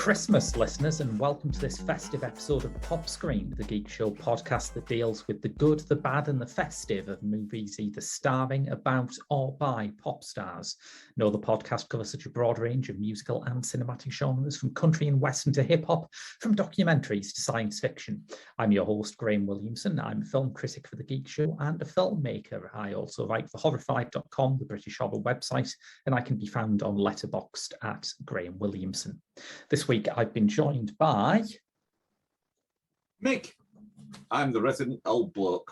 Christmas, listeners, and welcome to this festive episode of Pop Screen, the Geek Show podcast that deals with the good, the bad, and the festive of movies either starring, about, or by pop stars. No, the podcast covers such a broad range of musical and cinematic genres, from country and western to hip-hop, from documentaries to science fiction. I'm your host, Graham Williamson. I'm a film critic for the Geek Show and a filmmaker. I also write for Horrified.com, the British horror website, and I can be found on Letterboxd at Graham Williamson. This week, I've been joined by... Mick. I'm the resident old bloke.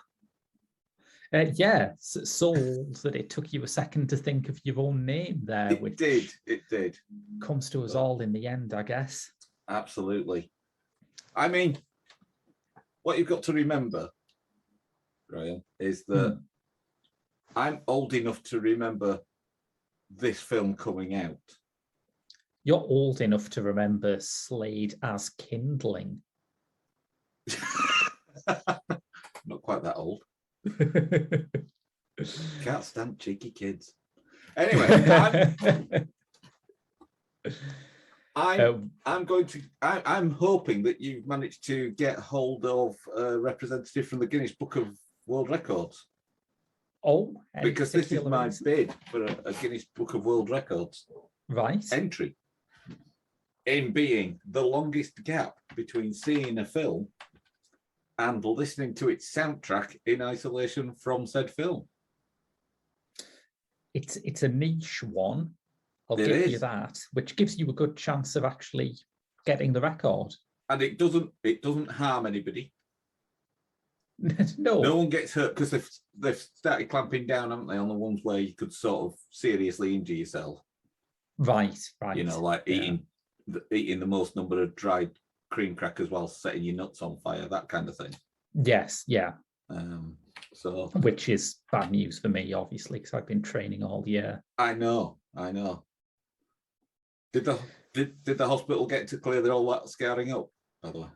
So that it took you a second to think of your own name there. It did. Comes to us all in the end, I guess. Absolutely. I mean, what you've got to remember, Graham, is that I'm old enough to remember this film coming out. You're old enough to remember Slade as kindling. Not quite that old. Can't stand cheeky kids. Anyway, I'm hoping that you've managed to get hold of a representative from the Guinness Book of World Records. Oh, because this is my bid for a Guinness Book of World Records entry. In being the longest gap between seeing a film and listening to its soundtrack in isolation from said film. It's a niche one, I'll give you that, which gives you a good chance of actually getting the record. And it doesn't harm anybody. No one gets hurt, because they've started clamping down, haven't they, on the ones where you could sort of seriously injure yourself. Right. You know, like eating the most number of dried cream crackers while setting your nuts on fire, that kind of thing. Yes, yeah. Which is bad news for me, obviously, because I've been training all year. I know. Did the hospital get to clear all that scarring up, by the way?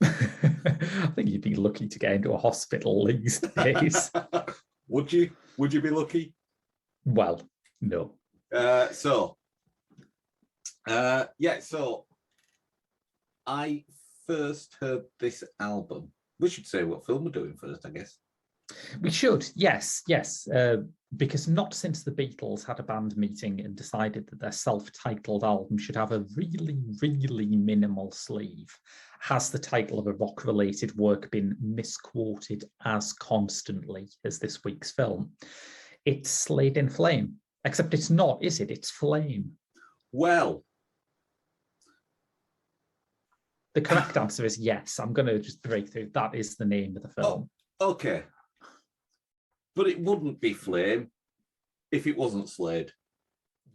I think you'd be lucky to get into a hospital these days. Would you be lucky? Well, no. So I first heard this album. We should say what film we're doing first, I guess. We should, yes. Because not since the Beatles had a band meeting and decided that their self-titled album should have a really, really minimal sleeve, has the title of a rock-related work been misquoted as constantly as this week's film. It's Slade in Flame. Except it's not, is it? It's Flame. Well, the correct answer is yes. I'm going to just break through. That is the name of the film. Oh, okay. But it wouldn't be Flame if it wasn't Slade.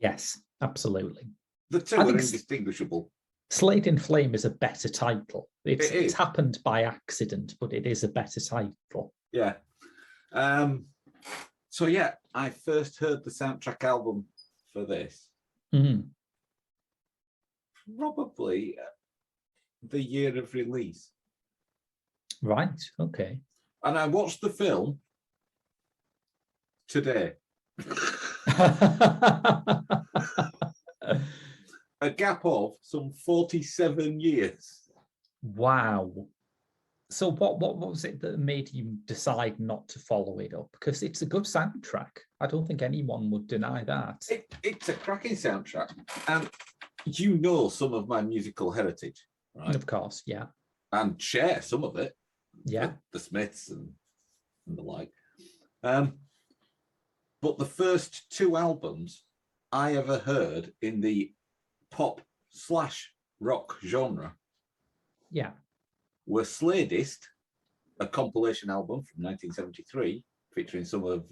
Yes, absolutely. The two are indistinguishable. Slade in Flame is a better title. It's happened by accident, but it is a better title. Yeah. So yeah, I first heard the soundtrack album for this. Probably the year of release. Right, okay. And I watched the film today. A gap of some 47 years. Wow. So what was it that made you decide not to follow it up? Because it's a good soundtrack. I don't think anyone would deny that. It's a cracking soundtrack. And you know some of my musical heritage, right? Of course, yeah. And share some of it. Yeah. The Smiths and the like. But the first two albums I ever heard in the pop/rock genre were Sladist, a compilation album from 1973 featuring some of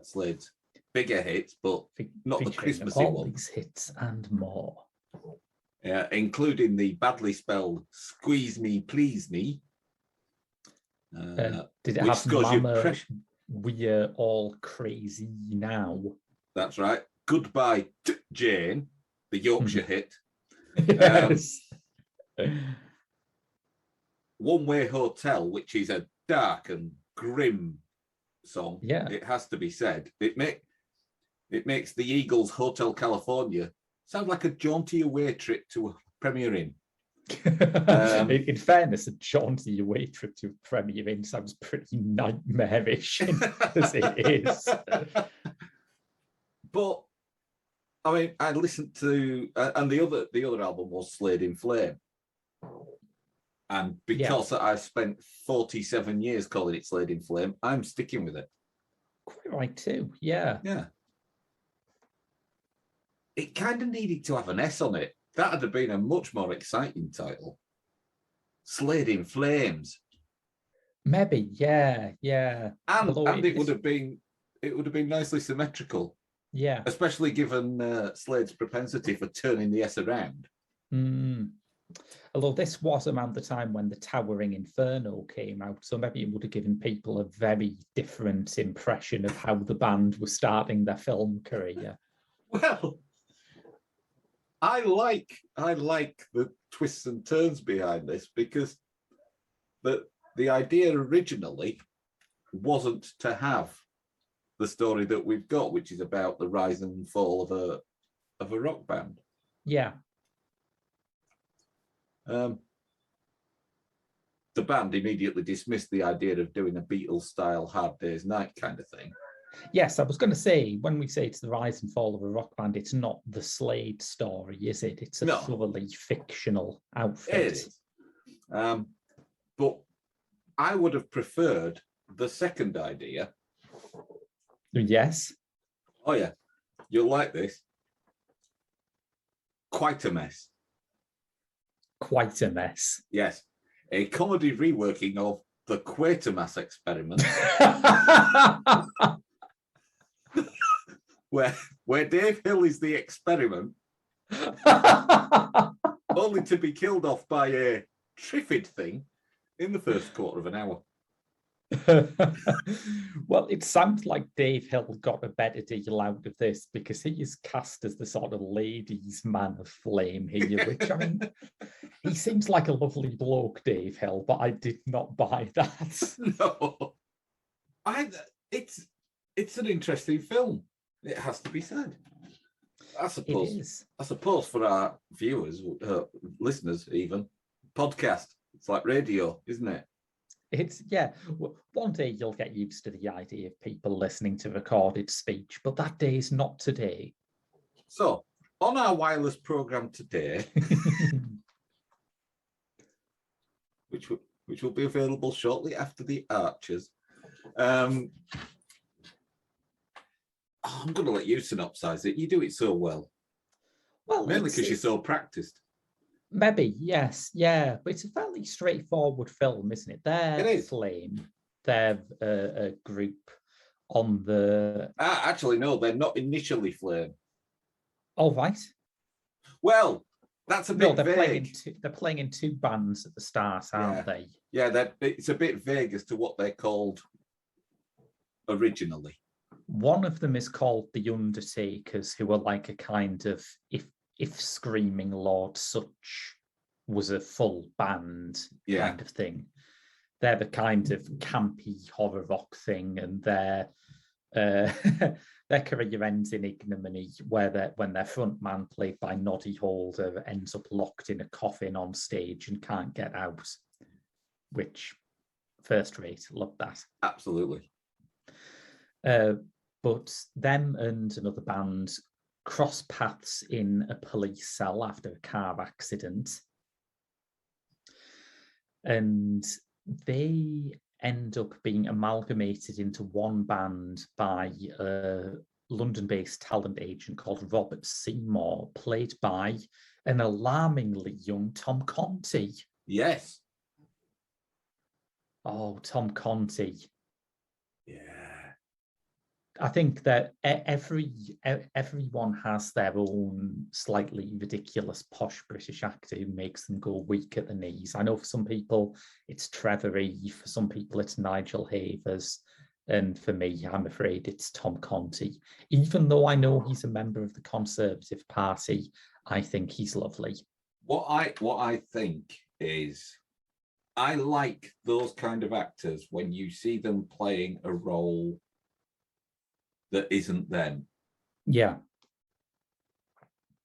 Slade's bigger hits, but not the Christmassy all ones. These hits and more. Yeah, including the badly spelled "Squeeze Me, Please Me." Did it have Mama, We're All Crazy Now? That's right. Goodbye, Jane, the Yorkshire hit. Yes. One Way Hotel, which is a dark and grim song. Yeah. It has to be said. It makes the Eagles' Hotel California sound like a jaunty away trip to a Premier Inn. In fairness, a jaunty away trip to Premier Inn sounds pretty nightmarish as it is. But I mean, I listened to, and the other album was Slade in Flame, and because I spent 47 years calling it Slade in Flame, I'm sticking with it. Quite right too. Yeah. It kind of needed to have an S on it. That'd have been a much more exciting title. Slade in Flames. Maybe, yeah. And it would have been nicely symmetrical. Yeah. Especially given Slade's propensity for turning the S around. Although this was around the time when the Towering Inferno came out, so maybe it would have given people a very different impression of how the band was starting their film career. Well, I like the twists and turns behind this, because the idea originally wasn't to have the story that we've got, which is about the rise and fall of a rock band. Yeah. The band immediately dismissed the idea of doing a Beatles-style Hard Day's Night kind of thing. Yes, I was going to say, when we say it's the rise and fall of a rock band, it's not the Slade story, is it? It's a thoroughly fictional outfit. It is. But I would have preferred the second idea. Yes. Oh, yeah. You'll like this. Quite a Mess. Quite a Mess. Yes. A comedy reworking of the Quatermass Experiment. where Dave Hill is the experiment, only to be killed off by a Triffid thing in the first quarter of an hour. Well, it sounds like Dave Hill got a better deal out of this, because he is cast as the sort of ladies' man of flame here, which, I mean, he seems like a lovely bloke, Dave Hill, but I did not buy that. No. It's an interesting film. It has to be said. I suppose for our viewers, listeners even, podcast, it's like radio, isn't it? It's, yeah. One day you'll get used to the idea of people listening to recorded speech, but that day is not today. So, on our wireless program today, which will be available shortly after the Archers, I'm going to let you synopsize it. You do it so well. Well, mainly because you're so practiced. Maybe, yes, yeah, but it's a fairly straightforward film, isn't it? They're Flame. They're a group on the. Actually, no, they're not initially Flame. Oh, right. Well, that's a bit vague. They're playing in two bands at the start, aren't they? Yeah, it's a bit vague as to what they're called originally. One of them is called the Undertakers, who are like a kind of, if Screaming Lord Such was a full band kind of thing. They're the kind of campy horror rock thing, and their career ends in ignominy, when their front man, played by Noddy Holder, ends up locked in a coffin on stage and can't get out. Which, first rate, love that. Absolutely. But them and another band cross paths in a police cell after a car accident. And they end up being amalgamated into one band by a London-based talent agent called Robert Seymour, played by an alarmingly young Tom Conti. Yes. Oh, Tom Conti. Yeah. I think that everyone has their own slightly ridiculous posh British actor who makes them go weak at the knees. I know for some people it's Trevor E, for some people it's Nigel Havers, and for me, I'm afraid it's Tom Conti. Even though I know he's a member of the Conservative Party, I think he's lovely. What I think is, I like those kind of actors when you see them playing a role that isn't them. Yeah.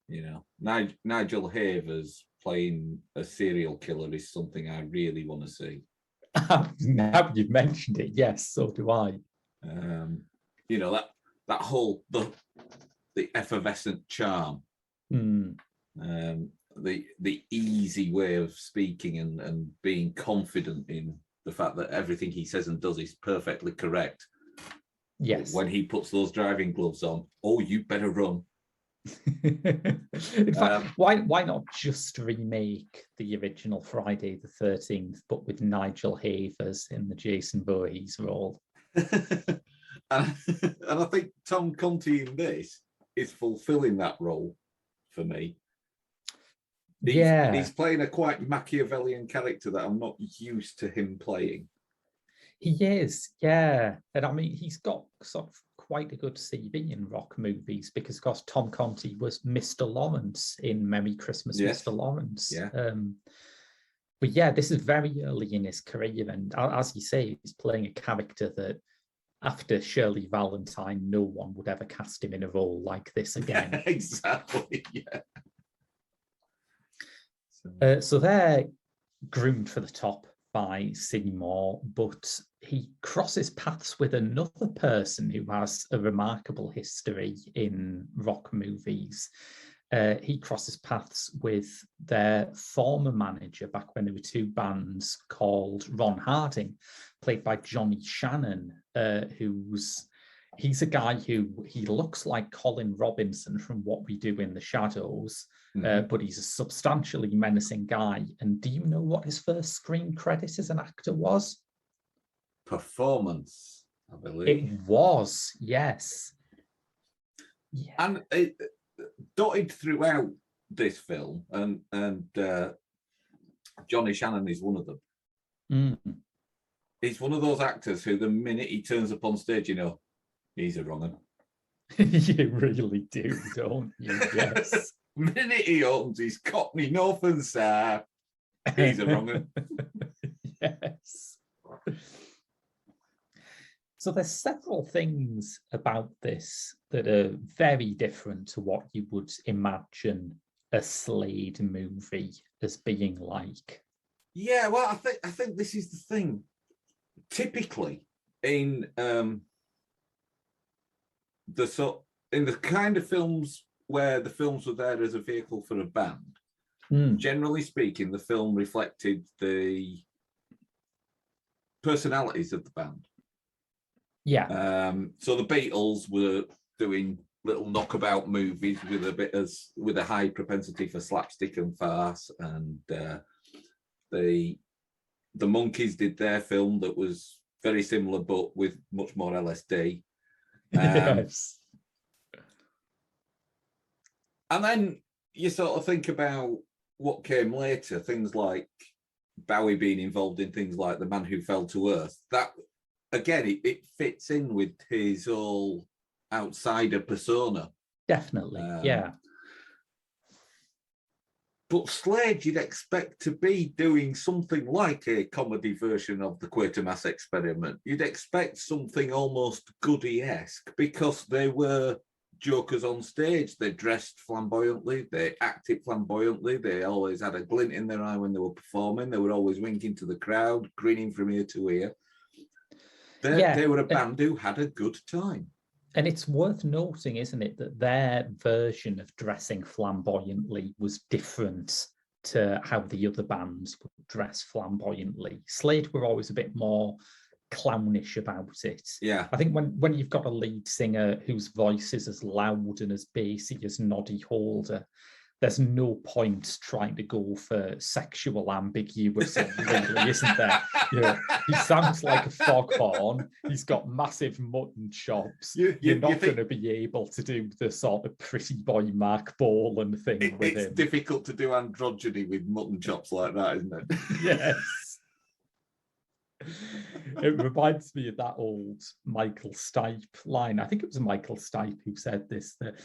You know, Nigel Havers playing a serial killer is something I really want to see. Now you've mentioned it, yes, so do I. That whole the effervescent charm, the easy way of speaking and being confident in the fact that everything he says and does is perfectly correct. Yes. When he puts those driving gloves on, oh, you better run. In fact, why not just remake the original Friday the 13th, but with Nigel Havers in the Jason Voorhees role? and I think Tom Conti in this is fulfilling that role for me. He's playing a quite Machiavellian character that I'm not used to him playing. He is, yeah. And I mean, he's got sort of quite a good CV in rock movies because, of course, Tom Conti was Mr. Lawrence in Merry Christmas, yes. Mr. Lawrence. Yeah. But yeah, this is very early in his career. And as you say, he's playing a character that after Shirley Valentine, no one would ever cast him in a role like this again. Exactly, yeah. So they're groomed for the top by Seymour, but he crosses paths with another person who has a remarkable history in rock movies. He crosses paths with their former manager back when there were two bands called Ron Harding, played by Johnny Shannon, he's a guy who he looks like Colin Robinson from What We Do in the Shadows, but he's a substantially menacing guy. And do you know what his first screen credit as an actor was? Performance, I believe. It was, yes. Yeah. And dotted throughout this film, and Johnny Shannon is one of them. He's one of those actors who, the minute he turns up on stage, he's a wrong one. You really do, don't you? Yes. The minute he opens his Cockney North and South, he's a wrong one. Yes. So there's several things about this that are very different to what you would imagine a Slade movie as being like. Yeah, well, I think this is the thing. Typically, in the kind of films where the films were there as a vehicle for a band, generally speaking, the film reflected the personalities of the band. Yeah. So the Beatles were doing little knockabout movies with a high propensity for slapstick and farce, and the Monkees did their film that was very similar but with much more LSD. Yes. And then you sort of think about what came later, things like Bowie being involved in things like The Man Who Fell to Earth. That, again, it fits in with his whole outsider persona. Definitely, yeah. But Slade, you'd expect to be doing something like a comedy version of the Quatermass Experiment. You'd expect something almost Goody-esque because they were jokers on stage. They dressed flamboyantly, they acted flamboyantly, they always had a glint in their eye when they were performing, they were always winking to the crowd, grinning from ear to ear. They were a band who had a good time. And it's worth noting, isn't it, that their version of dressing flamboyantly was different to how the other bands would dress flamboyantly. Slade were always a bit more clownish about it. Yeah. I think when you've got a lead singer whose voice is as loud and as bassy as Noddy Holder, there's no point trying to go for sexual ambiguity, really, isn't there? He sounds like a foghorn. He's got massive mutton chops. You're not going to be able to do the sort of pretty boy Mark Bolan thing with him. It's difficult to do androgyny with mutton chops like that, isn't it? Yes. It reminds me of that old Michael Stipe line. I think it was Michael Stipe who said this, that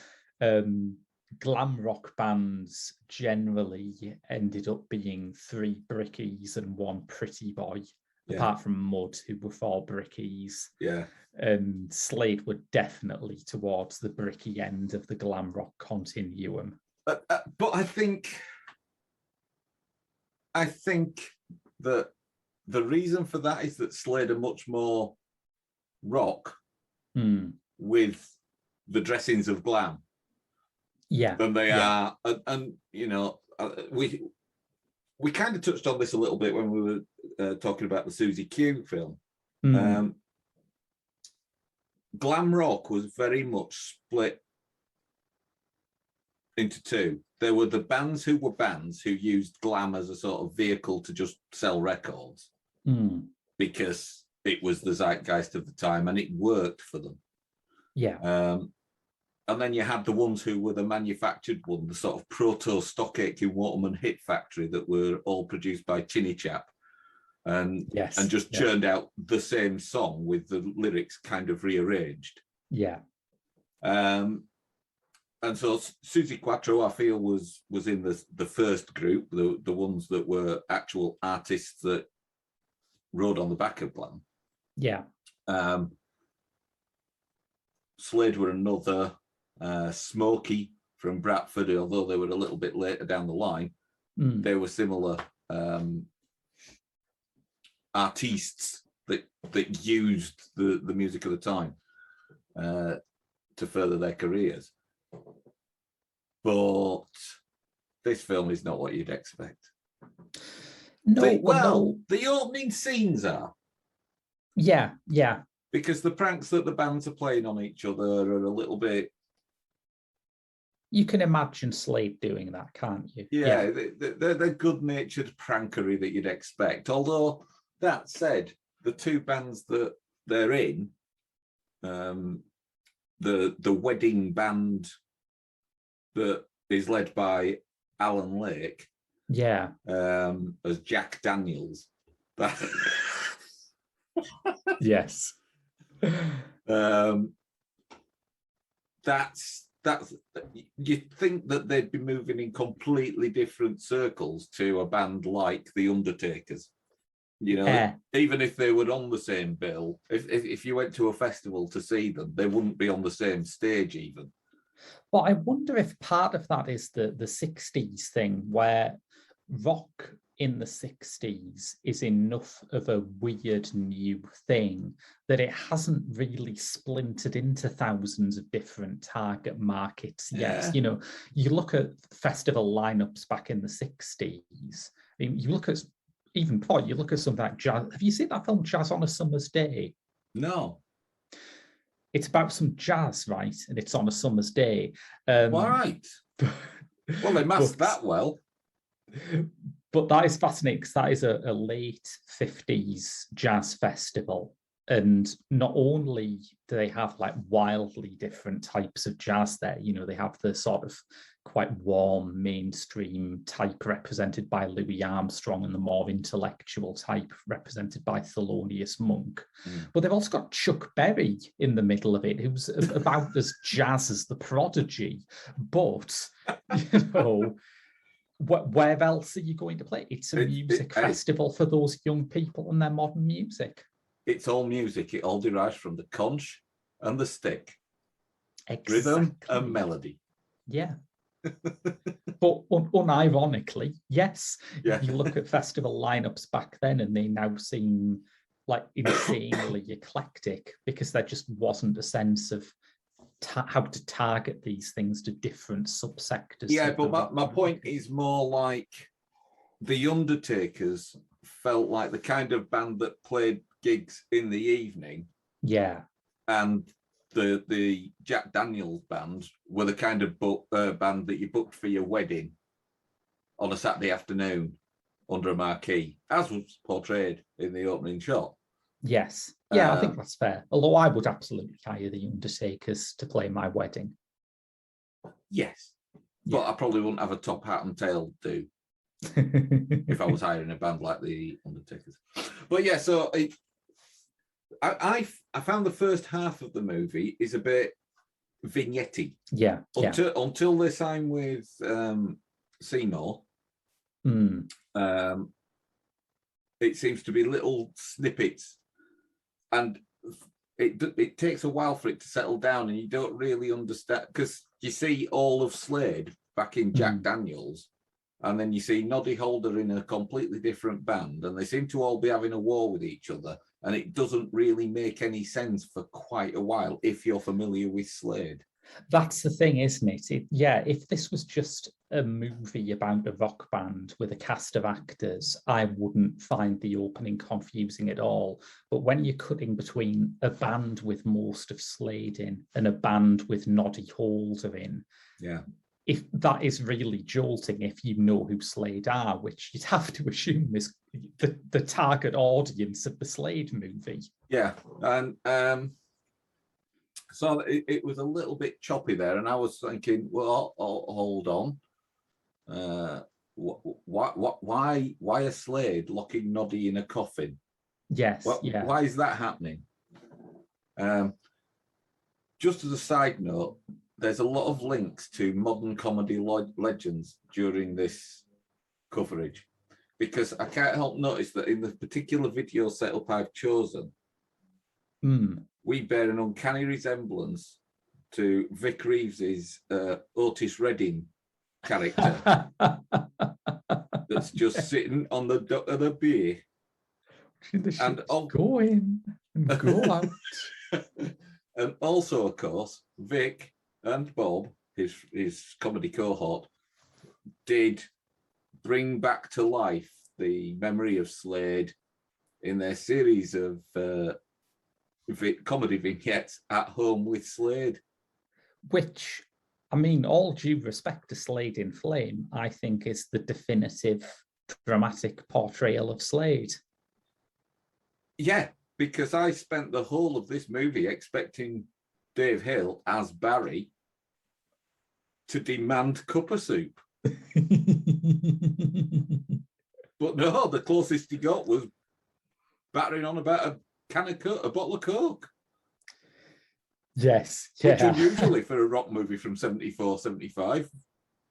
glam rock bands generally ended up being 3 brickies and 1 pretty boy, apart from Mud, who were 4 brickies. Yeah. And Slade were definitely towards the bricky end of the glam rock continuum. But I think I think that the reason for that is that Slade are much more rock with the dressings of glam than they are. And you know, we kind of touched on this a little bit when we were talking about the Susie Q film. Glam rock was very much split into two. There were the bands who used glam as a sort of vehicle to just sell records because it was the zeitgeist of the time and it worked for them. And then you had the ones who were the manufactured one, the sort of proto Stockaking Waterman hit factory that were all produced by Chinny Chap and just churned out the same song with the lyrics kind of rearranged. And so Susie Quattro, I feel, was in the first group, the ones that were actual artists that rode on the back of glam. Slade were another. Smokey from Bradford, although they were a little bit later down the line, they were similar artists that used the music of the time to further their careers. But this film is not what you'd expect. The opening scenes are. Because the pranks that the bands are playing on each other are a little bit. You can imagine Slade doing that, can't you? They're good-natured prankery that you'd expect. Although, that said, the two bands that they're in, the wedding band that is led by Alan Lake, as Jack Daniels. Yes. That's you'd think that they'd be moving in completely different circles to a band like the Undertakers. You know, even if they were on the same bill, if you went to a festival to see them, they wouldn't be on the same stage even. But I wonder if part of that is the 60s thing, where rock in the 60s is enough of a weird new thing that it hasn't really splintered into thousands of different target markets yet. You know, you look at festival lineups back in the 60s, I mean, you look at you look at something like jazz. Have you seen that film Jazz on a Summer's Day? No. It's about some jazz, right? And it's on a summer's day. Right. Well, they masked that well. But that is fascinating because that is a late 50s jazz festival. And not only do they have like wildly different types of jazz there, you know, they have the sort of quite warm mainstream type represented by Louis Armstrong and the more intellectual type represented by Thelonious Monk. But they've also got Chuck Berry in the middle of it, who's about as jazz as the Prodigy. But, you know, where else are you going to play? It's a music festival for those young people and their modern music. It's all music. It all derives from the conch and the stick. Exactly. Rhythm and melody. Yeah. But unironically, yes. You look at festival lineups back then and they now seem like insanely eclectic because there just wasn't a sense of how to target these things to different subsectors. Yeah, but my point is more like the Undertakers felt like the kind of band that played gigs in the evening. Yeah. And the Jack Daniels band were the kind of band that you booked for your wedding on a Saturday afternoon under a marquee, as was portrayed in the opening shot. Yes. Yeah, I think that's fair. Although I would absolutely hire the Undertakers to play my wedding. Yes. But I probably wouldn't have a top hat and tail do if I was hiring a band like the Undertakers. But yeah, so I found the first half of the movie is a bit vignette-y. Yeah. Until they sign with Seymour. It seems to be little snippets. And it takes a while for it to settle down and you don't really understand, because you see all of Slade back in Jack Daniels And then you see Noddy Holder in a completely different band, and they seem to all be having a war with each other. And it doesn't really make any sense for quite a while if you're familiar with Slade. That's the thing, isn't it? Yeah, if this was just a movie about a rock band with a cast of actors, I wouldn't find the opening confusing at all. But when you're cutting between a band with most of Slade in and a band with Noddy Holder in, yeah, if that is really jolting if you know who Slade are, which you'd have to assume is the target audience of the Slade movie. Yeah, and so it was a little bit choppy there, and I was thinking, well, hold on, why is Slade locking Noddy in a coffin? Yes, yeah. Why is that happening? Just as a side note, there's a lot of links to modern comedy legends during this coverage, because I can't help notice that in the particular video setup I've chosen, we bear an uncanny resemblance to Vic Reeves's Otis Redding character that's just sitting on the dock of the bay. And go in and go out. And also, of course, Vic and Bob, his comedy cohort, did bring back to life the memory of Slade in their series of comedy vignettes, At Home with Slade. Which, I mean, all due respect to Slade in Flame, I think is the definitive dramatic portrayal of Slade. Yeah, because I spent the whole of this movie expecting Dave Hill as Barry to demand cuppa soup. But no, the closest he got was battering on about a bottle of Coke. Yes, yeah. Which unusually for a rock movie from 74, 75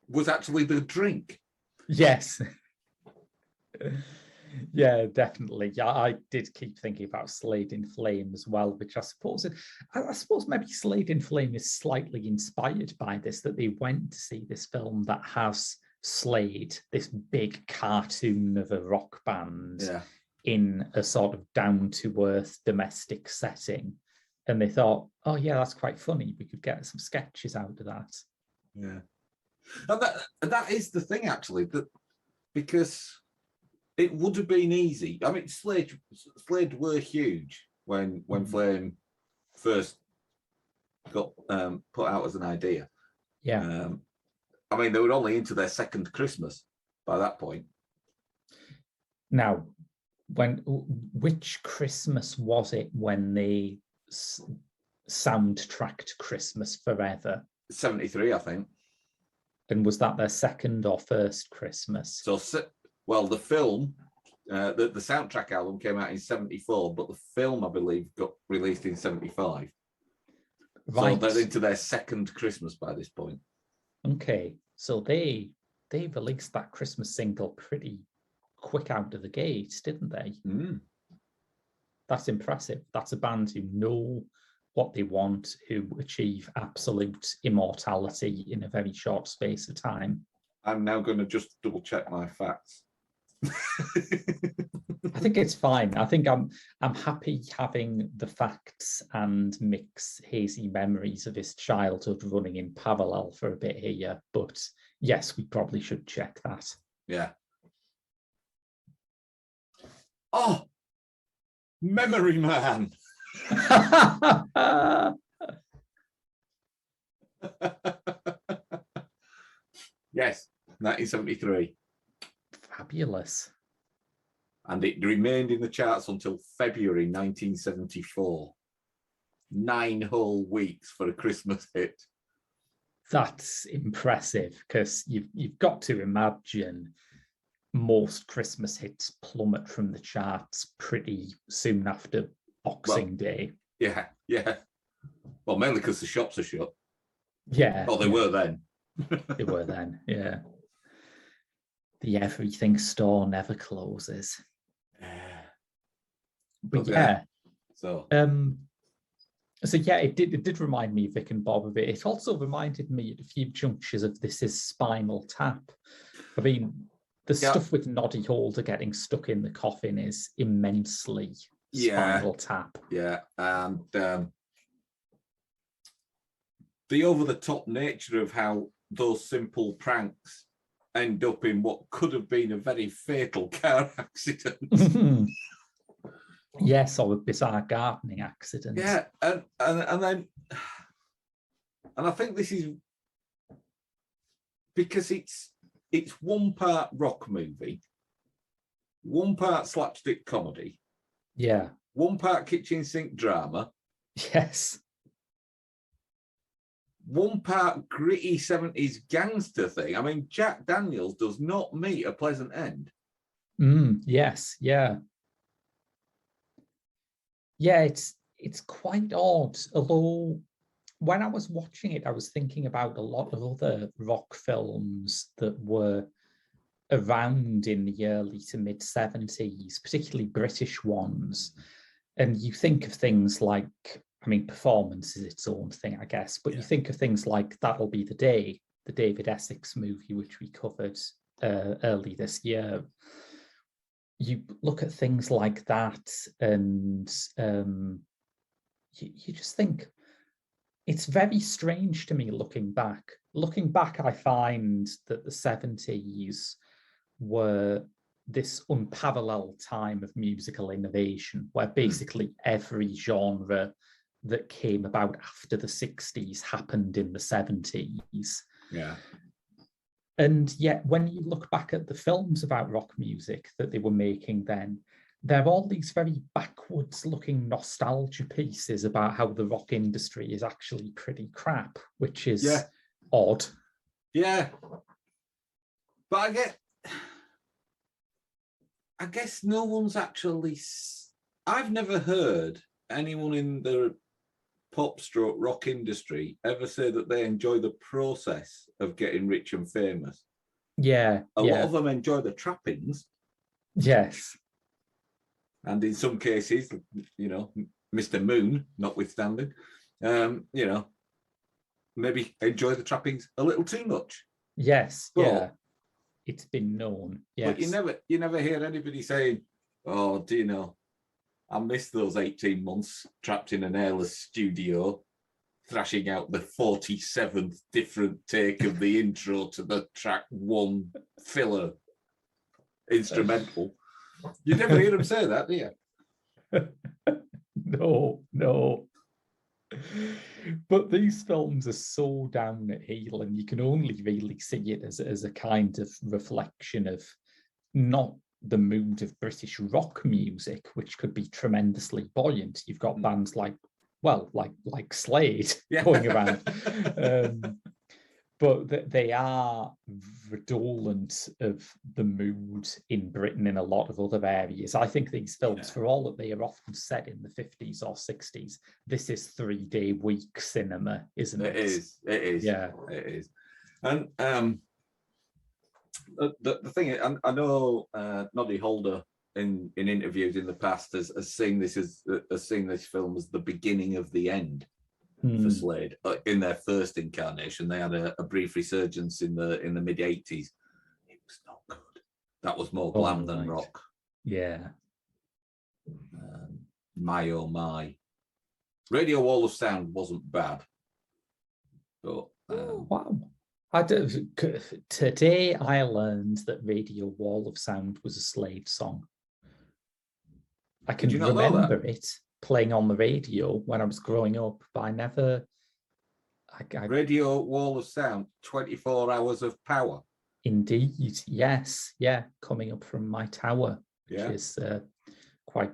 was actually the drink. Yes. Yeah, definitely. Yeah, I did keep thinking about Slade in Flame as well, which I suppose maybe Slade in Flame is slightly inspired by this, that they went to see this film that has Slade, this big cartoon of a rock band, in a sort of down-to-earth domestic setting. And they thought, oh yeah, that's quite funny. We could get some sketches out of that. Yeah. And that is the thing, actually, that because it would have been easy. I mean, Slade were huge when Flame first got put out as an idea. Yeah. I mean, they were only into their second Christmas by that point. Now, which Christmas was it when they soundtracked Christmas Forever? 73, I think. And was that their second or first Christmas? Well, the film, the soundtrack album came out in 74, but the film, I believe, got released in 75. Right. So they're into their second Christmas by this point. Okay, so they released that Christmas single pretty quick out of the gates, didn't they? That's impressive. That's a band who know what they want, who achieve absolute immortality in a very short space of time. I'm now going to just double check my facts. I think it's fine. I think I'm happy having the facts and Mick's hazy memories of his childhood running in parallel for a bit here. But yes, we probably should check that. Yeah. Oh, Memory Man. Yes, 1973. Fabulous. And it remained in the charts until February 1974. 9 whole weeks for a Christmas hit. That's impressive, because you've got to imagine most Christmas hits plummet from the charts pretty soon after Boxing Day. Yeah. Well, mainly because the shops are shut. Yeah. Oh, they were then. They were then, yeah. The everything store never closes. But yeah. So So yeah, it did remind me of Vic and Bob a bit. It also reminded me at a few junctures of This Is Spinal Tap. I mean, the stuff with Noddy Holder getting stuck in the coffin is immensely Spinal Tap. Yeah, and the over-the-top nature of how those simple pranks end up in what could have been a very fatal car accident. Yes, or a bizarre gardening accident. Yeah, and then, and I think this is because it's one part rock movie, one part slapstick comedy, one part kitchen sink drama, one part gritty 70s gangster thing. I mean, Jack Daniels does not meet a pleasant end. Yeah, it's quite odd. Although when I was watching it, I was thinking about a lot of other rock films that were around in the early to mid 70s, particularly British ones. And you think of things like, I mean, Performance is its own thing, I guess, but you think of things like That'll Be the Day, the David Essex movie, which we covered early this year. You look at things like that and you just think, it's very strange to me looking back. Looking back, I find that the 70s were this unparalleled time of musical innovation, where basically every genre that came about after the 60s happened in the 70s. Yeah. And yet, when you look back at the films about rock music that they were making then, there are all these very backwards-looking nostalgia pieces about how the rock industry is actually pretty crap, which is odd. Yeah. But I guess no one's actually... I've never heard anyone in the pop/rock industry ever say that they enjoy the process of getting rich and famous. A lot of them enjoy the trappings. Yes. And in some cases, you know, Mr. Moon notwithstanding, you know, maybe enjoy the trappings a little too much. Yes, but, it's been known. Yes. But you never hear anybody saying, "Oh, do you know, I missed those 18 months trapped in an airless studio, thrashing out the 47th different take of the intro to the track one filler instrumental." You never hear them say that, do you? No. But these films are so down at heel, and you can only really see it as a kind of reflection of not the mood of British rock music, which could be tremendously buoyant. You've got bands like Slade going around. But they are redolent of the mood in Britain in a lot of other areas. I think these films, for all that they are often set in the 50s or 60s, this is 3-day week cinema, isn't it? It is. Yeah. It is. And the thing is, I know Noddy Holder in interviews in the past has seen this film as the beginning of the end for Slade. In their first incarnation, they had a brief resurgence in the mid 80s. It was not good. That was more glam than rock. Yeah. My oh my. Radio Wall of Sound wasn't bad, but wow. Today I learned that Radio Wall of Sound was a Slade song. I can remember it playing on the radio when I was growing up, but I never... Radio Wall of Sound, 24 hours of power. Indeed, yes. Yeah, coming up from my tower, which is quite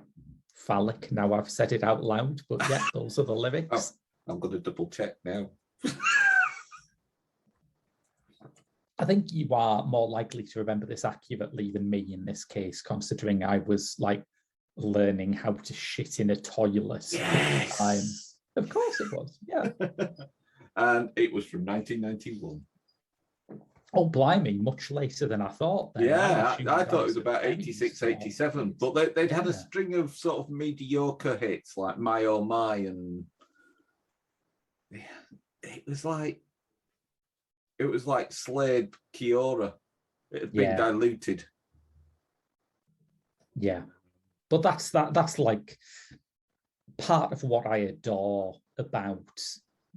phallic now I've said it out loud, but yeah, those are the lyrics. I'm going to double check now. I think you are more likely to remember this accurately than me in this case, considering I was like learning how to shit in a toilet at the time. Of course it was, yeah. And it was from 1991. Oh, blimey, much later than I thought. Then. Yeah, I thought it was about 86, 87. But they'd had a string of sort of mediocre hits like My Oh My and it was like Slade Kiora. It had been diluted. Yeah, but that's like part of what I adore about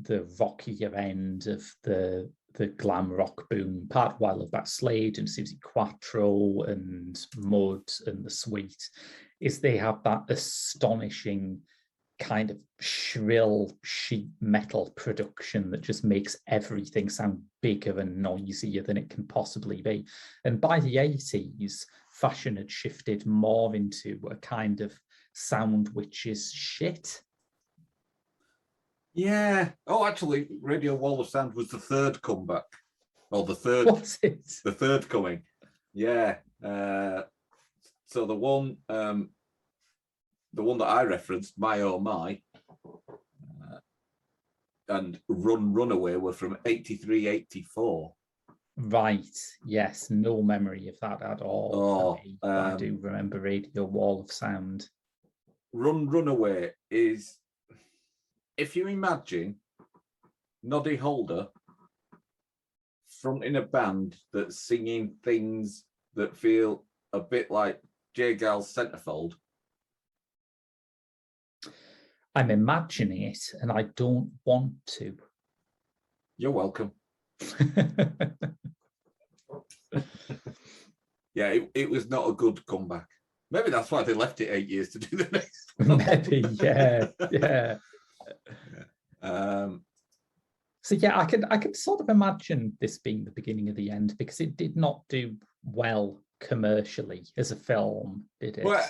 the rockier end of the glam rock boom. Part of what I love about Slade and Susie Quattro and Mud and The Sweet is they have that astonishing kind of shrill sheet metal production that just makes everything sound bigger and noisier than it can possibly be. And by the 80s, fashion had shifted more into a kind of sound which is shit. Yeah. Oh, actually, Radio Wall of Sound was the third comeback. Or the third. What's it? The third coming. Yeah. So the one that I referenced, My Oh My, and Runaway were from 83, 84. Right. Yes. No memory of that at all. For me, but I do remember Radio Wall of Sound. Runaway is, if you imagine Noddy Holder fronting a band that's singing things that feel a bit like J. Gal's Centerfold. I'm imagining it, and I don't want to. You're welcome. Yeah, it was not a good comeback. Maybe that's why they left it 8 years to do the next one. Maybe, yeah. So yeah, I can sort of imagine this being the beginning of the end, because it did not do well commercially as a film, did it? Well,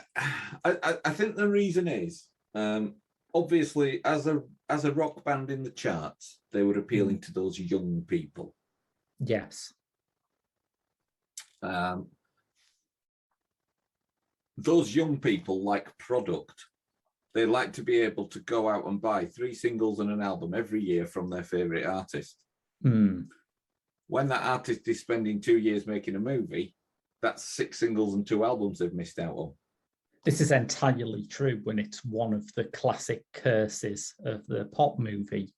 I think the reason is, obviously, as a rock band in the charts, they were appealing to those young people. Yes. Those young people like product. They like to be able to go out and buy 3 singles and an album every year from their favorite artist. When that artist is spending 2 years making a movie, that's 6 singles and 2 albums they've missed out on. This is entirely true when it's one of the classic curses of the pop movie.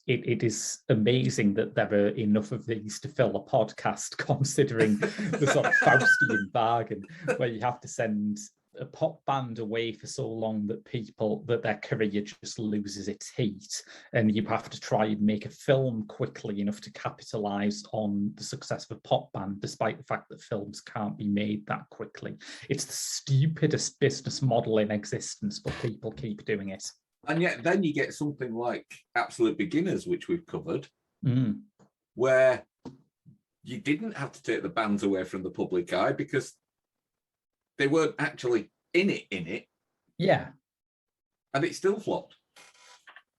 It is amazing that there are enough of these to fill a podcast, considering the sort of Faustian bargain where you have to send a pop band away for so long that their career just loses its heat, and you have to try and make a film quickly enough to capitalize on the success of a pop band, despite the fact that films can't be made that quickly. It's the stupidest business model in existence, but people keep doing it. And yet then you get something like Absolute Beginners, which we've covered, where you didn't have to take the bands away from the public eye because they weren't actually in it. Yeah. And it still flopped.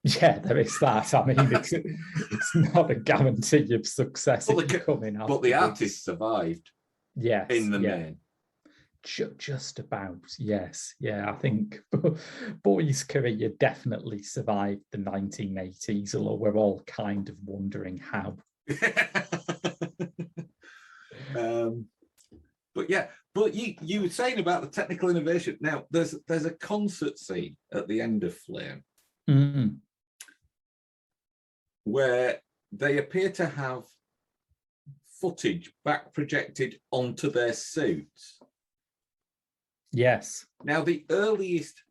Yeah, there is that. I mean, it's not a guarantee of success coming out. But the artist survived. Yes. In the main. Just about, yes. Yeah, I think Bowie's career definitely survived the 1980s, although we're all kind of wondering how. But you were saying about the technical innovation. Now, there's a concert scene at the end of Flame where they appear to have footage back projected onto their suits. Yes. Now, the earliest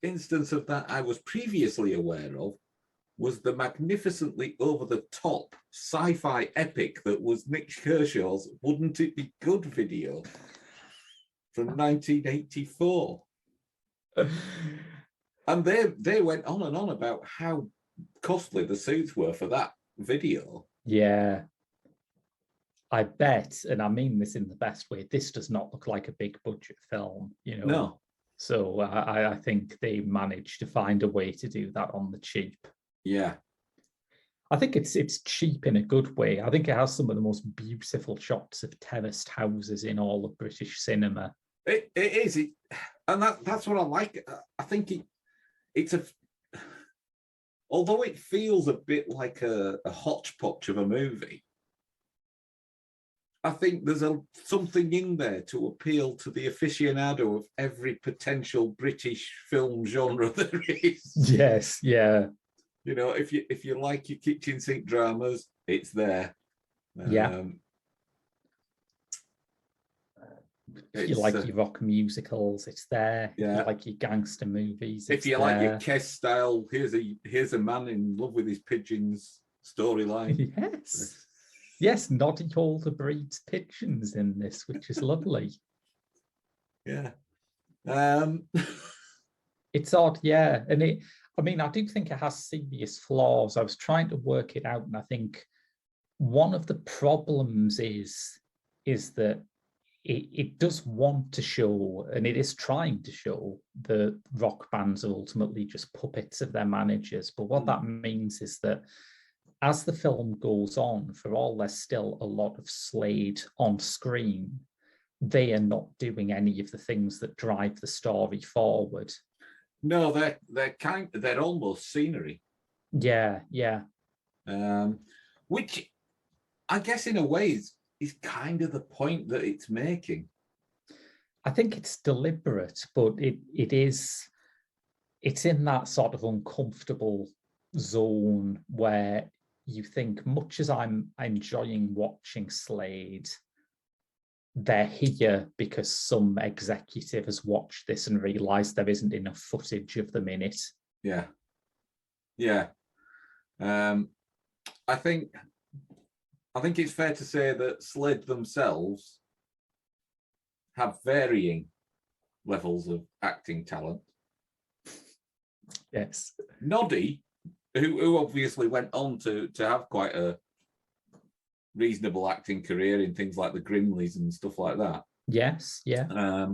instance of that I was previously aware of was the magnificently over-the-top sci-fi epic that was Nick Kershaw's Wouldn't It Be Good video from 1984. And they went on and on about how costly the suits were for that video. Yeah. I bet, and I mean this in the best way, this does not look like a big budget film, No. So I think they managed to find a way to do that on the cheap. Yeah. I think it's cheap in a good way. I think it has some of the most beautiful shots of terraced houses in all of British cinema. It is. And that's what I like. I think it's although it feels a bit like a hodgepodge of a movie, I think there's something in there to appeal to the aficionado of every potential British film genre there is. Yes, yeah. You know, if you like your kitchen sink dramas, it's there. If you like your rock musicals, it's there. Yeah. If you like your gangster movies, if you like your Kes style, here's a man in love with his pigeons storyline. Yes, Noddy Holder breeds pigeons in this, which is lovely. Yeah. It's odd, yeah. And I do think it has serious flaws. I was trying to work it out, and I think one of the problems is that it does want to show, and it is trying to show, the rock bands are ultimately just puppets of their managers. But what that means is that as the film goes on, for all there's still a lot of Slade on screen, they are not doing any of the things that drive the story forward. No, they're almost scenery. Yeah. Which I guess in a way is kind of the point that it's making. I think it's deliberate, but it's in that sort of uncomfortable zone where you think, much as I'm enjoying watching Slade, they're here because some executive has watched this and realized there isn't enough footage of them in it. Yeah. I think it's fair to say that Slade themselves have varying levels of acting talent. Yes. Noddy, who obviously went on to have quite a reasonable acting career in things like the Grimleys and stuff like that. Yes, yeah.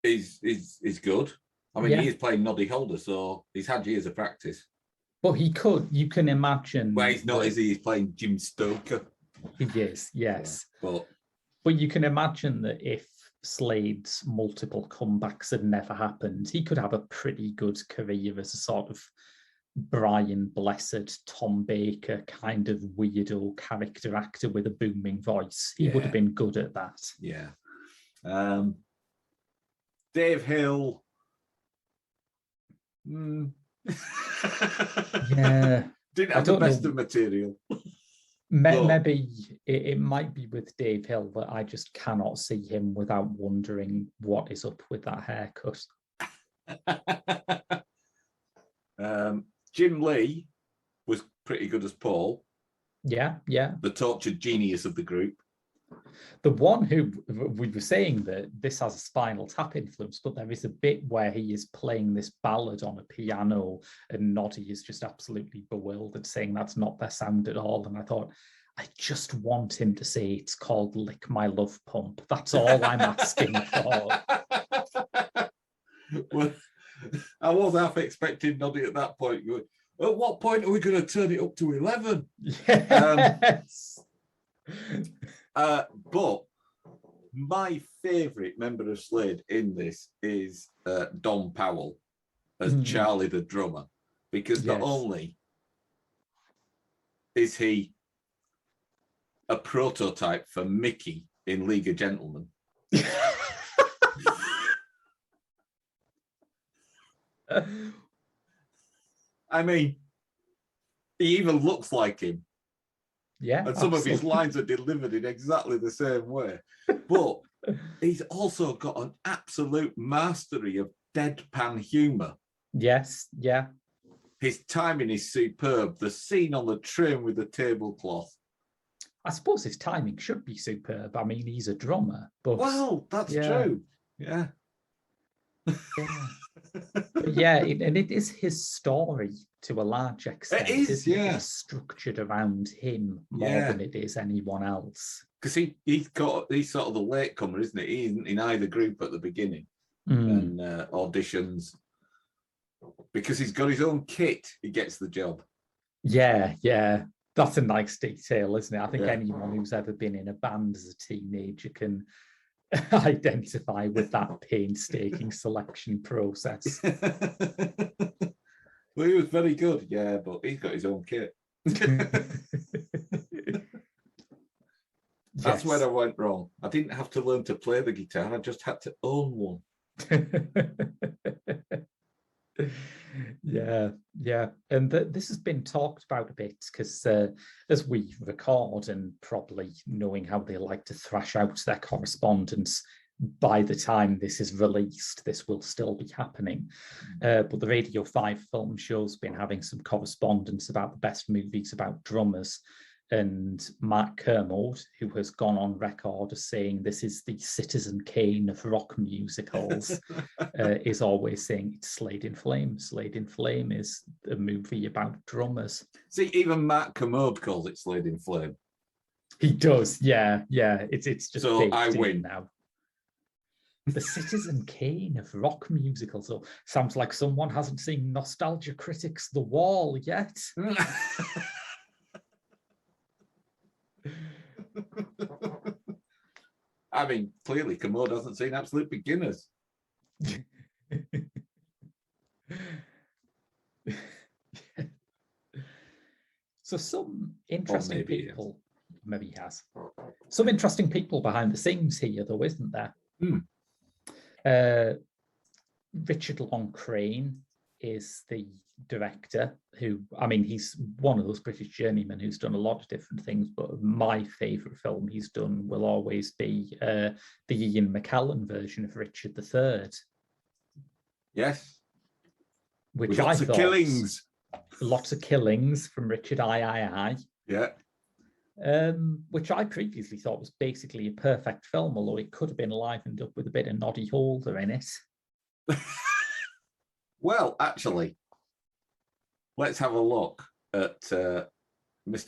Is good. I mean, he is playing Noddy Holder, so he's had years of practice. But you can imagine. Well, he's not, is he? He's playing Jim Stoker. He is, yes. Yeah, but you can imagine that if Slade's multiple comebacks had never happened, he could have a pretty good career as a sort of Brian Blessed, Tom Baker kind of weirdo character actor with a booming voice. He would have been good at that. Yeah. Dave Hill. Yeah. Didn't have the best of material. Maybe it might be with Dave Hill that I just cannot see him without wondering what is up with that haircut. Jim Lee was pretty good as Paul. Yeah. The tortured genius of the group. The one who we were saying that this has a Spinal Tap influence, but there is a bit where he is playing this ballad on a piano and Noddy is just absolutely bewildered, saying that's not their sound at all. And I thought, I just want him to say it's called Lick My Love Pump. That's all I'm asking for. Well, I was half expecting Noddy at that point going, at what point are we going to turn it up to 11? Yes. But my favourite member of Slade in this is Don Powell as Charlie the drummer, because not only is he a prototype for Mickey in League of Gentlemen, I mean, he even looks like him. Yeah, and some of his lines are delivered in exactly the same way. But he's also got an absolute mastery of deadpan humour. Yes, yeah. His timing is superb. The scene on the train with the tablecloth. I suppose his timing should be superb. I mean, he's a drummer. But well, that's true. Yeah. And it is his story to a large extent. It is, It's structured around him more than it is anyone else. Because he's sort of the latecomer, isn't he? He isn't in either group at the beginning and auditions. Because he's got his own kit, he gets the job. Yeah. That's a nice detail, isn't it? I think anyone who's ever been in a band as a teenager can identify with that painstaking selection process. Well, he was very good, but he's got his own kit. That's where I went wrong. I didn't have to learn to play the guitar, I just had to own one. Yeah, and this has been talked about a bit because as we record and probably knowing how they like to thrash out their correspondence, by the time this is released, this will still be happening. But the Radio 5 film show's been having some correspondence about the best movies about drummers. And Mark Kermode, who has gone on record as saying this is the Citizen Kane of rock musicals, is always saying it's Slade in Flame. Slade in Flame is a movie about drummers. See, even Mark Kermode calls it Slade in Flame. He does, yeah. It's just so I win now. The Citizen Kane of rock musicals. So sounds like someone hasn't seen Nostalgia Critics' The Wall yet. I mean, clearly Kermode hasn't seen Absolute Beginners. So some interesting people, maybe he has. Some interesting people behind the scenes here, though, isn't there? Richard Loncrane is the director who, I mean, he's one of those British journeymen who's done a lot of different things, but my favourite film he's done will always be the Ian McKellen version of Richard III. Yes. Which with lots of killings. Lots of killings from Richard I. Yeah. Which I previously thought was basically a perfect film, although it could have been livened up with a bit of Noddy Holder in it. Well, actually, let's have a look at Mr.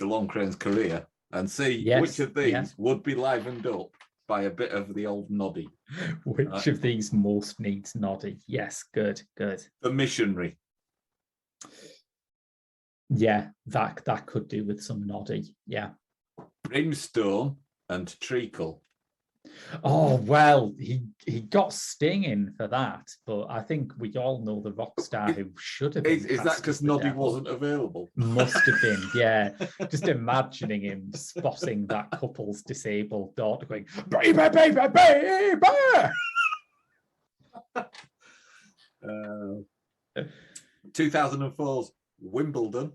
Loncrane's career and see which of these would be livened up by a bit of the old Noddy. Which of these most needs Noddy? Yes, good. The Missionary. Yeah, that could do with some Noddy. Yeah. Brimstone and Treacle. Oh, well, he got stinging for that, but I think we all know the rock star who should have been. Is that because Noddy wasn't available? Must have been, yeah. Just imagining him spotting that couple's disabled daughter going, baby, baby, baby! 2004's Wimbledon.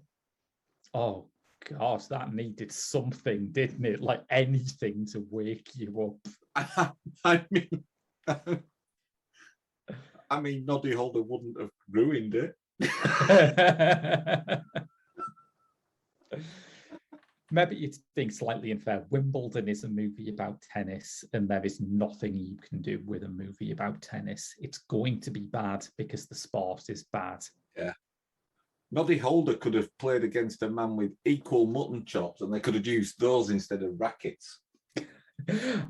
Oh, God, that needed something, didn't it? Like anything to wake you up. I mean, Noddy Holder wouldn't have ruined it. Maybe it's being slightly unfair. Wimbledon is a movie about tennis, and there is nothing you can do with a movie about tennis. It's going to be bad because the sport is bad. Yeah. Noddy Holder could have played against a man with equal mutton chops, and they could have used those instead of rackets.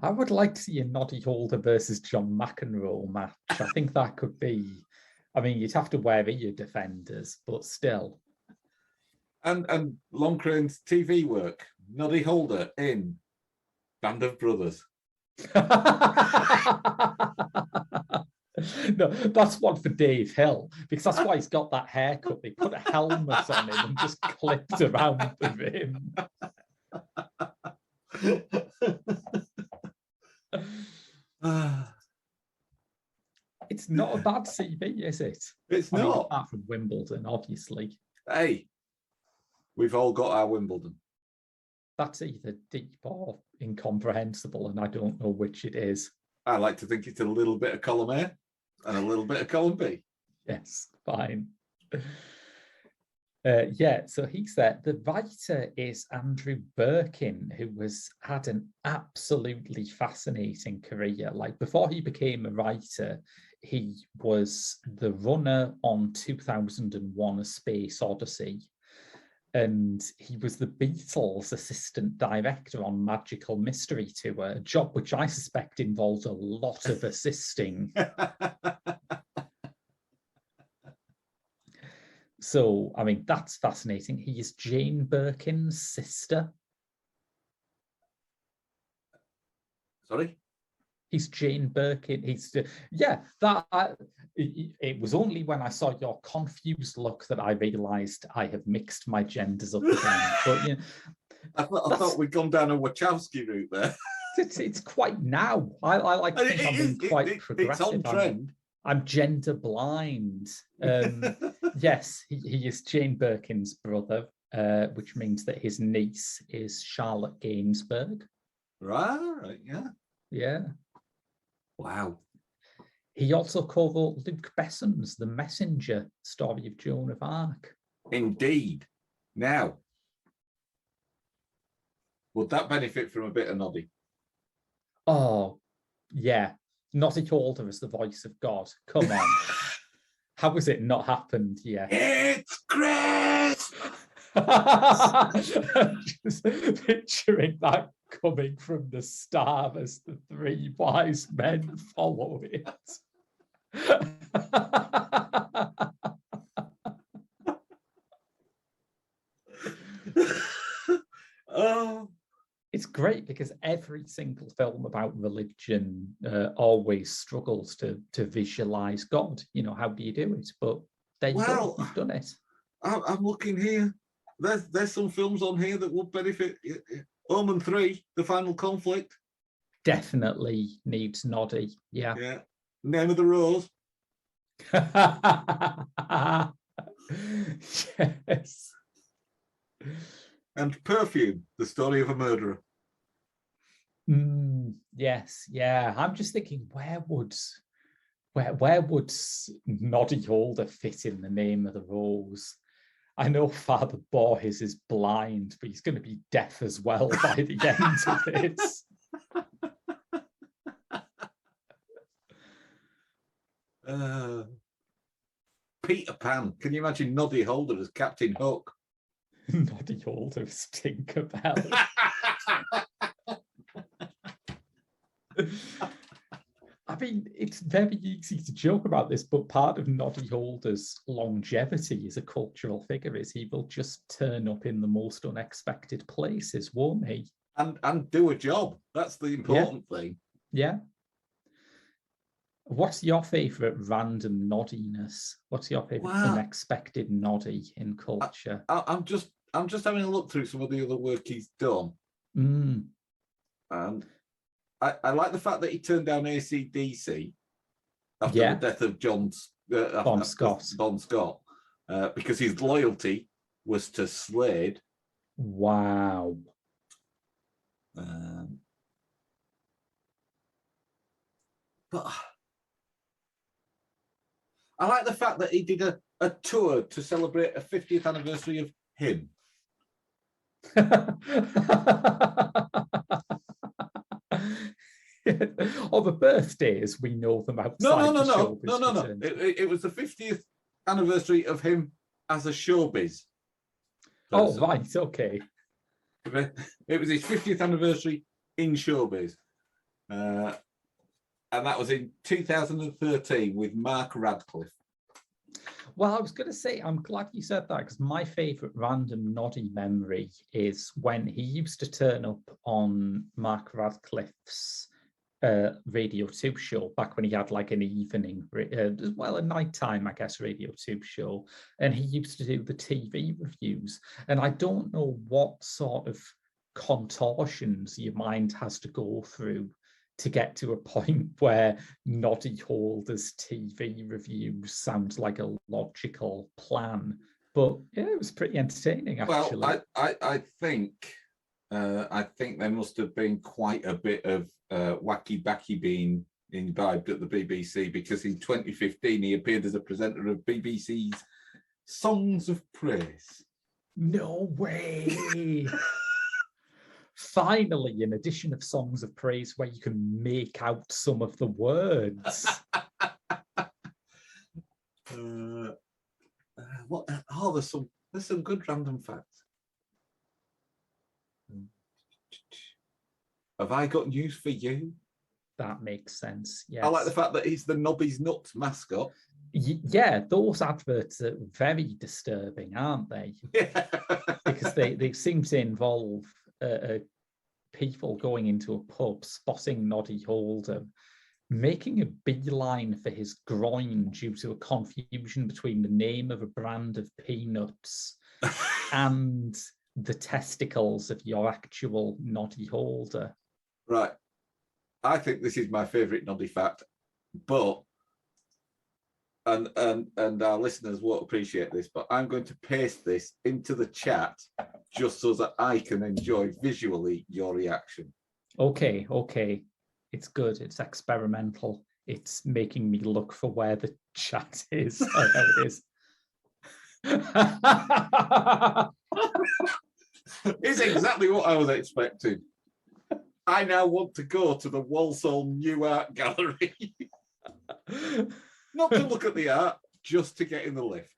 I would like to see a Noddy Holder versus John McEnroe match. I think that could be. I mean, you'd have to wear your defenders, but still. And Loncrane's TV work, Noddy Holder in Band of Brothers. No, that's one for Dave Hill, because that's why he's got that haircut. They put a helmet on him and just clipped around of him. It's not a bad CV, is it? It's not. Mean, apart from Wimbledon, obviously. Hey, we've all got our Wimbledon. That's either deep or incomprehensible, and I don't know which it is. I like to think it's a little bit of column A and a little bit of column B. Yes, fine. So he's there. The writer is Andrew Birkin, who had an absolutely fascinating career. Like, before he became a writer, he was the runner on 2001: A Space Odyssey. And he was the Beatles' assistant director on Magical Mystery Tour, a job which I suspect involves a lot of assisting. So, I mean, that's fascinating. He is Jane Birkin's sister. Sorry? He's Jane Birkin. It was only when I saw your confused look that I realised I have mixed my genders up again. But, you know, I thought we'd gone down a Wachowski route there. It's quite now. I like to think I'm being quite progressive. It's on trend. I'm gender blind. Yes, he is Jane Birkin's brother, which means that his niece is Charlotte Gainsbourg. Right, yeah. Yeah. Wow. He also co-wrote Luc Besson's The Messenger, story of Joan of Arc. Indeed. Now, would that benefit from a bit of Noddy? Oh, yeah. Noddy Holder as the voice of God. Come on. How has it not happened yet? It's Chris! Just picturing that coming from the star as the three wise men follow it. Oh, it's great because every single film about religion always struggles to visualize God. You know, how do you do it? But there you go, you've done it. I'm looking here. There's some films on here that will benefit. Omen 3, The Final Conflict. Definitely needs Noddy. Yeah. Yeah. Name of the Rose. Yes. And Perfume, The Story of a Murderer. Yes, yeah. I'm just thinking, where would Noddy Holder fit in the Name of the Rose? I know Father Borges is blind, but he's going to be deaf as well by the end of this. Peter Pan. Can you imagine Noddy Holder as Captain Hook? Noddy Holder as Tinkerbell. I mean, it's very easy to joke about this, but part of Noddy Holder's longevity as a cultural figure is he will just turn up in the most unexpected places, won't he? And do a job. That's the important thing. Yeah. What's your favourite random noddiness? What's your favourite unexpected noddy in culture? I'm just having a look through some of the other work he's done. And I like the fact that he turned down AC/DC after the death of Bon Scott, because his loyalty was to Slade. Wow. But I like the fact that he did a tour to celebrate a 50th anniversary of him. Or the birthdays, we know them outside the showbiz. No. It was the 50th anniversary of him as a showbiz person. Oh, right, okay. It was his 50th anniversary in showbiz. And that was in 2013 with Mark Radcliffe. Well, I was going to say, I'm glad you said that, because my favourite random noddy memory is when he used to turn up on Mark Radcliffe's Radio 2 show, back when he had like an evening, a nighttime, I guess, Radio 2 show. And he used to do the TV reviews. And I don't know what sort of contortions your mind has to go through to get to a point where Noddy Holder's TV reviews sound like a logical plan. But yeah, it was pretty entertaining, actually. Well, I think there must have been quite a bit of wacky backy being imbibed at the BBC, because in 2015 he appeared as a presenter of BBC's Songs of Praise. No way. Finally, an edition of Songs of Praise where you can make out some of the words. There's some good random facts. Have I got news for you? That makes sense. Yes. I like the fact that he's the Nobby's Nuts mascot. Yeah, those adverts are very disturbing, aren't they? Yeah. Because they seem to involve people going into a pub, spotting Noddy Holder, making a beeline for his groin due to a confusion between the name of a brand of peanuts and the testicles of your actual Noddy Holder. Right. I think this is my favourite Noddy fact, but and our listeners won't appreciate this, but I'm going to paste this into the chat just so that I can enjoy visually your reaction. Okay. It's good. It's experimental. It's making me look for where the chat is. Oh, there it is. It's exactly what I was expecting. I now want to go to the Walsall New Art Gallery. Not to look at the art, just to get in the lift.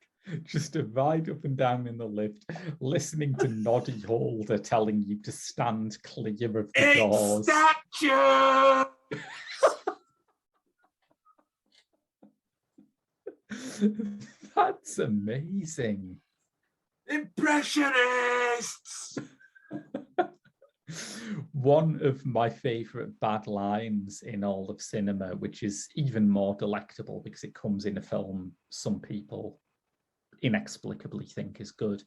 Just to ride up and down in the lift, listening to Noddy Holder telling you to stand clear of the doors. Statue! That's amazing. Impressionists! One of my favorite bad lines in all of cinema, which is even more delectable because it comes in a film some people inexplicably think is good,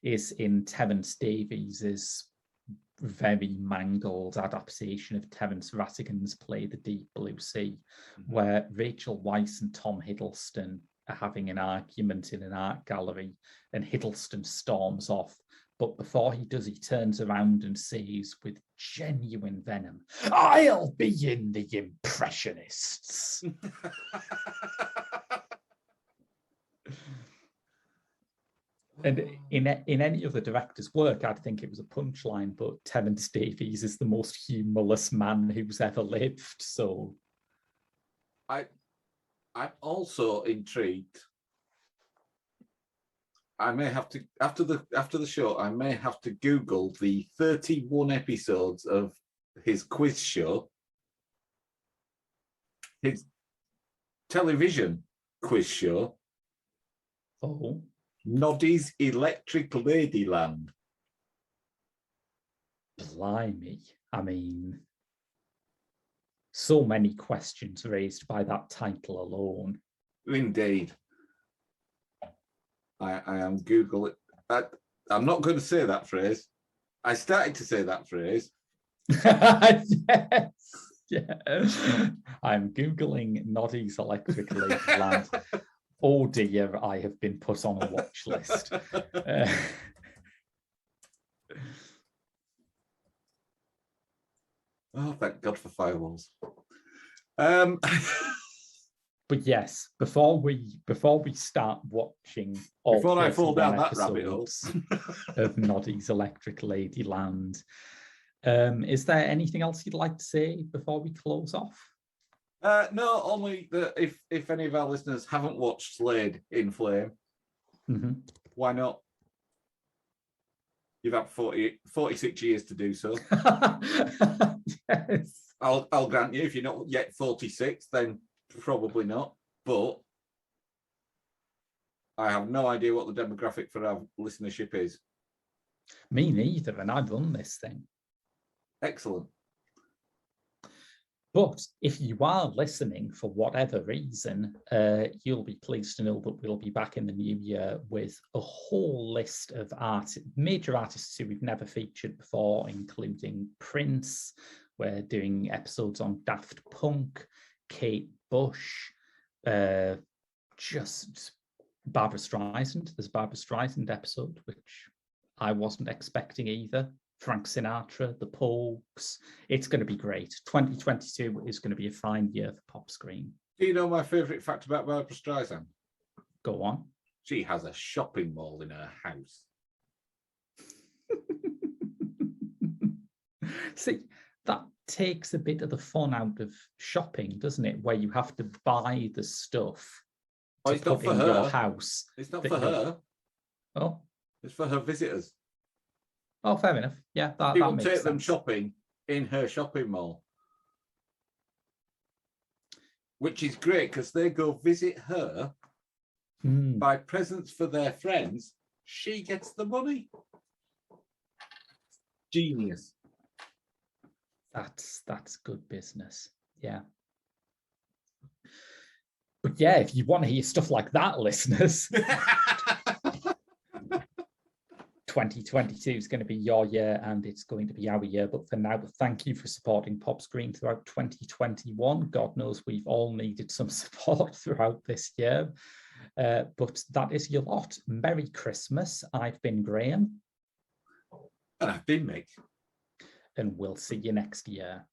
is in Terence Davies's very mangled adaptation of Terence Rattigan's play The Deep Blue Sea, where Rachel Weisz and Tom Hiddleston are having an argument in an art gallery, and Hiddleston storms off. But before he does, he turns around and says with genuine venom, "I'll be in the Impressionists." And in any other director's work, I'd think it was a punchline, but Terence Davies is the most humorless man who's ever lived. So I'm also intrigued. I may have to, after the show, I may have to Google the 31 episodes of his quiz show, his television quiz show. Oh. Noddy's Electric Ladyland. Blimey. I mean, so many questions raised by that title alone. Indeed. I am Google it. I'm not going to say that phrase. I started to say that phrase. Yes. Yeah. I'm Googling Noddy's Electric Ladyland. Oh dear, I have been put on a watch list. Oh, thank God for firewalls. But yes, before we start watching all before I fall down that rabbit hole of Noddy's Electric Ladyland, is there anything else you'd like to say before we close off? No, only that if any of our listeners haven't watched Slade in Flame, why not? You've had 46 years to do so. Yes. I'll grant you, if you're not yet 46, then probably not. But I have no idea what the demographic for our listenership is. Me neither, and I run this thing. Excellent. But if you are listening for whatever reason, you'll be pleased to know that we'll be back in the new year with a whole list of major artists who we've never featured before, including Prince. We're doing episodes on Daft Punk, Kate Bush, just Barbra Streisand. There's a Barbra Streisand episode, which I wasn't expecting either. Frank Sinatra, the Pogues. It's going to be great. 2022 is going to be a fine year for Pop Screen. Do you know my favourite fact about Barbra Streisand? Go on. She has a shopping mall in her house. See, that takes a bit of the fun out of shopping, doesn't it? Where you have to buy the stuff to it's not put for in her. Your house. It's not for her. Oh. It's for her visitors. Oh, fair enough. Yeah, that She will makes take sense. them shopping in her shopping mall. Which is great because they go visit her, buy presents for their friends. She gets the money. Genius. That's good business. Yeah. But yeah, if you want to hear stuff like that, listeners, 2022 is going to be your year and it's going to be our year. But for now, thank you for supporting Pop Screen throughout 2021. God knows we've all needed some support throughout this year. But that is your lot. Merry Christmas. I've been Graham. And I've been Mick. And we'll see you next year.